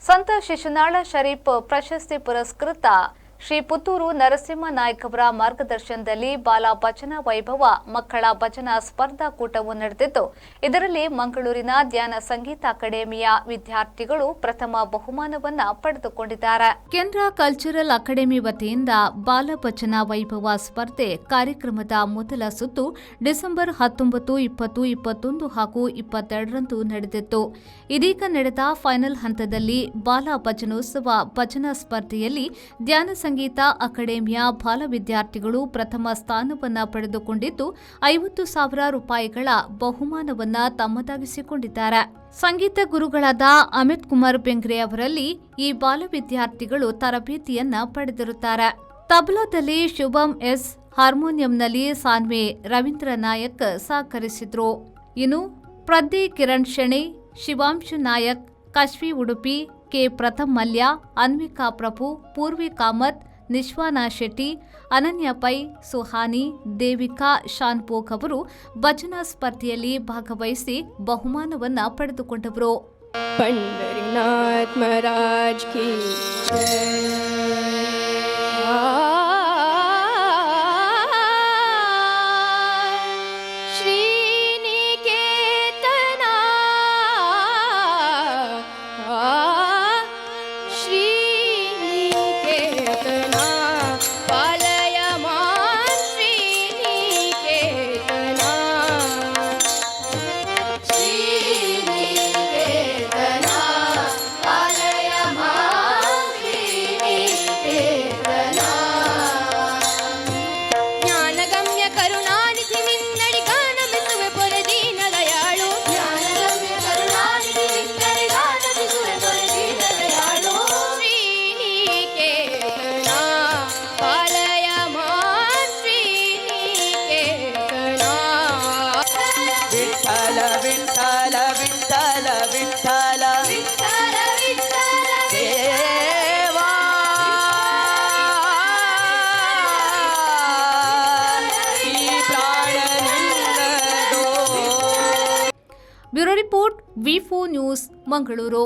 ಸಂತ ಶಿಶುನಾಳ ಶರೀಫ್ ಪ್ರಶಸ್ತಿ ಪುರಸ್ಕೃತ ಶ್ರೀ ಪುತ್ತೂರು ನರಸಿಂಹ ನಾಯ್ಕ ಅವರ ಮಾರ್ಗದರ್ಶನದಲ್ಲಿ ಬಾಲ ಭಜನ ವೈಭವ ಮಕ್ಕಳ ಭಜನಾ ಸ್ಪರ್ಧಾಕೂಟವು ನಡೆದಿದ್ದು, ಇದರಲ್ಲಿ ಮಂಗಳೂರಿನ ಧ್ಯಾನ ಸಂಗೀತ ಅಕಾಡೆಮಿಯ ವಿದ್ಯಾರ್ಥಿಗಳು ಪ್ರಥಮ ಬಹುಮಾನವನ್ನು ಪಡೆದುಕೊಂಡಿದ್ದಾರೆ. ಕೇಂದ್ರ ಕಲ್ಚರಲ್ ಅಕಾಡೆಮಿ ವತಿಯಿಂದ ಬಾಲ ಭಜನಾ ವೈಭವ ಸ್ಪರ್ಧೆ ಕಾರ್ಯಕ್ರಮದ ಮೊದಲ ಸುತ್ತು ಡಿಸೆಂಬರ್ 19, 20, 21 ಹಾಗೂ 22ರಂದು ನಡೆದಿತ್ತು. ಇದೀಗ ನಡೆದ ಫೈನಲ್ ಹಂತದಲ್ಲಿ ಬಾಲ ಭಜನೋತ್ಸವ ಭಜನಾ ಸ್ಪರ್ಧೆಯಲ್ಲಿ ಧ್ಯಾನ ಸಂಗೀತ ಅಕಾಡೆಮಿಯ ಬಾಲ ವಿದ್ಯಾರ್ಥಿಗಳು ಪ್ರಥಮ ಸ್ಥಾನವನ್ನು ಪಡೆದುಕೊಂಡಿದ್ದು 50,000 ರೂಪಾಯಿಗಳ ಬಹುಮಾನವನ್ನು ತಮ್ಮದಾಗಿಸಿಕೊಂಡಿದ್ದಾರೆ. ಸಂಗೀತ ಗುರುಗಳಾದ ಅಮಿತ್ ಕುಮಾರ್ ಬೆಂಗ್ರೆ ಅವರಲ್ಲಿ ಈ ಬಾಲ ವಿದ್ಯಾರ್ಥಿಗಳು ತರಬೇತಿಯನ್ನ ಪಡೆದಿರುತ್ತಾರೆ. ತಬಲಾದಲ್ಲಿ ಶುಭಂ ಎಸ್, ಹಾರ್ಮೋನಿಯಂನಲ್ಲಿ ಸಾನ್ವೆ ರವೀಂದ್ರ ನಾಯಕ್ ಸಹಕರಿಸಿದ್ರು. ಇನ್ನು ಪ್ರದ್ದಿ ಕಿರಣ್ ಶೆಣೆ, ಶಿವಾಂಶು ನಾಯಕ್, ಕಶ್ವಿ ಉಡುಪಿ, ಕೆ ಪ್ರಥಮ್ ಮಲ್ಯ, ಅನ್ವಿಕಾ ಪ್ರಭು, ಪೂರ್ವಿ ಕಾಮತ್, ನಿಶ್ವಾನಾ ಶೆಟ್ಟಿ, ಅನನ್ಯ ಪೈ, ಸುಹಾನಿ, ದೇವಿಕಾ ಶಾನ್ಭೋಗ್ ಅವರು ಭಜನಾ ಸ್ಪರ್ಧೆಯಲ್ಲಿ ಭಾಗವಹಿಸಿ ಬಹುಮಾನವನ್ನು ಪಡೆದುಕೊಂಡವರು. पंढरीनाथ महाराज की ಬ್ಯೂರೋ ರಿಪೋರ್ಟ್, ವಿ4 ನ್ಯೂಸ್, ಮಂಗಳೂರು.